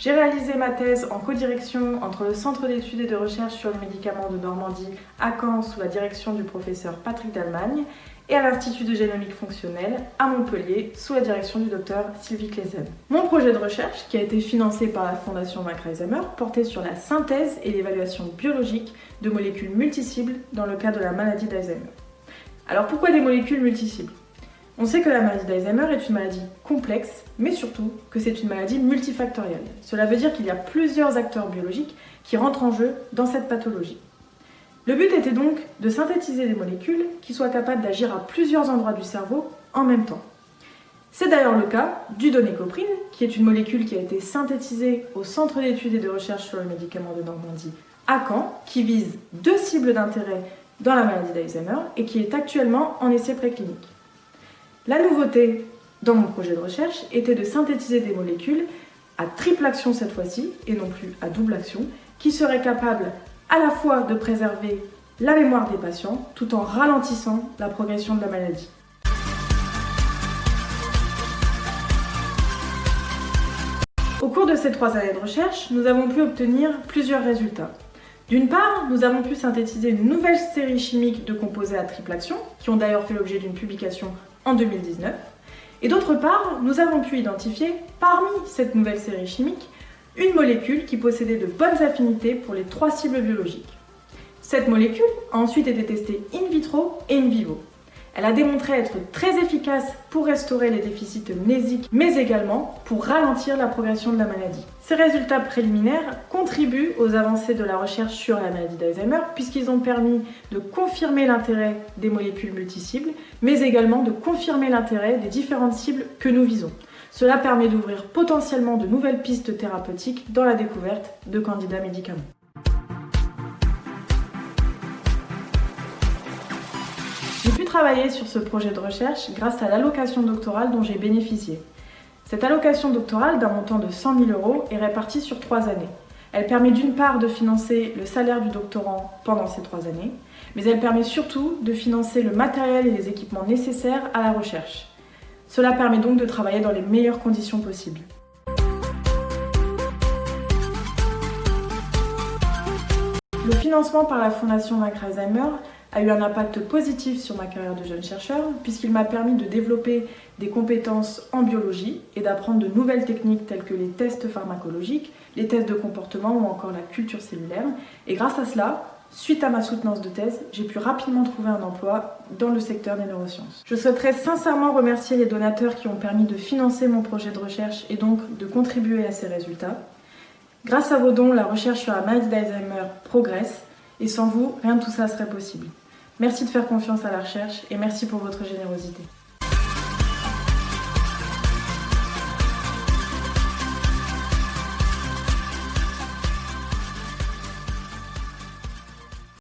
J'ai réalisé ma thèse en codirection entre le Centre d'études et de recherche sur les médicaments de Normandie à Caen sous la direction du professeur Patrick Dallemagne et à l'Institut de génomique fonctionnelle à Montpellier sous la direction du docteur Sylvie Claesen. Mon projet de recherche, qui a été financé par la Fondation Mac-Alzheimer, portait sur la synthèse et l'évaluation biologique de molécules multicibles dans le cas de la maladie d'Alzheimer. Alors pourquoi des molécules multicibles ? On sait que la maladie d'Alzheimer est une maladie complexe, mais surtout que c'est une maladie multifactorielle. Cela veut dire qu'il y a plusieurs acteurs biologiques qui rentrent en jeu dans cette pathologie. Le but était donc de synthétiser des molécules qui soient capables d'agir à plusieurs endroits du cerveau en même temps. C'est d'ailleurs le cas du donécoprine, qui est une molécule qui a été synthétisée au Centre d'études et de recherche sur les médicaments de Normandie à Caen, qui vise 2 cibles d'intérêt dans la maladie d'Alzheimer et qui est actuellement en essai préclinique. La nouveauté dans mon projet de recherche était de synthétiser des molécules à triple action cette fois-ci, et non plus à double action, qui seraient capables à la fois de préserver la mémoire des patients tout en ralentissant la progression de la maladie. Au cours de ces 3 années de recherche, nous avons pu obtenir plusieurs résultats. D'une part, nous avons pu synthétiser une nouvelle série chimique de composés à triple action, qui ont d'ailleurs fait l'objet d'une publication en 2019. Et d'autre part, nous avons pu identifier, parmi cette nouvelle série chimique, une molécule qui possédait de bonnes affinités pour les 3 cibles biologiques. Cette molécule a ensuite été testée in vitro et in vivo. Elle a démontré être très efficace pour restaurer les déficits mnésiques, mais également pour ralentir la progression de la maladie. Ces résultats préliminaires contribuent aux avancées de la recherche sur la maladie d'Alzheimer, puisqu'ils ont permis de confirmer l'intérêt des molécules multicibles, mais également de confirmer l'intérêt des différentes cibles que nous visons. Cela permet d'ouvrir potentiellement de nouvelles pistes thérapeutiques dans la découverte de candidats médicaments. J'ai pu travailler sur ce projet de recherche grâce à l'allocation doctorale dont j'ai bénéficié. Cette allocation doctorale d'un montant de 100 000 € est répartie sur 3 années. Elle permet d'une part de financer le salaire du doctorant pendant ces 3 années, mais elle permet surtout de financer le matériel et les équipements nécessaires à la recherche. Cela permet donc de travailler dans les meilleures conditions possibles. Le financement par la Fondation Mac-Alzheimer a eu un impact positif sur ma carrière de jeune chercheur, puisqu'il m'a permis de développer des compétences en biologie et d'apprendre de nouvelles techniques telles que les tests pharmacologiques, les tests de comportement ou encore la culture cellulaire. Et grâce à cela, suite à ma soutenance de thèse, j'ai pu rapidement trouver un emploi dans le secteur des neurosciences. Je souhaiterais sincèrement remercier les donateurs qui ont permis de financer mon projet de recherche et donc de contribuer à ces résultats. Grâce à vos dons, la recherche sur la maladie d'Alzheimer progresse et sans vous, rien de tout ça serait possible. Merci de faire confiance à la recherche et merci pour votre générosité.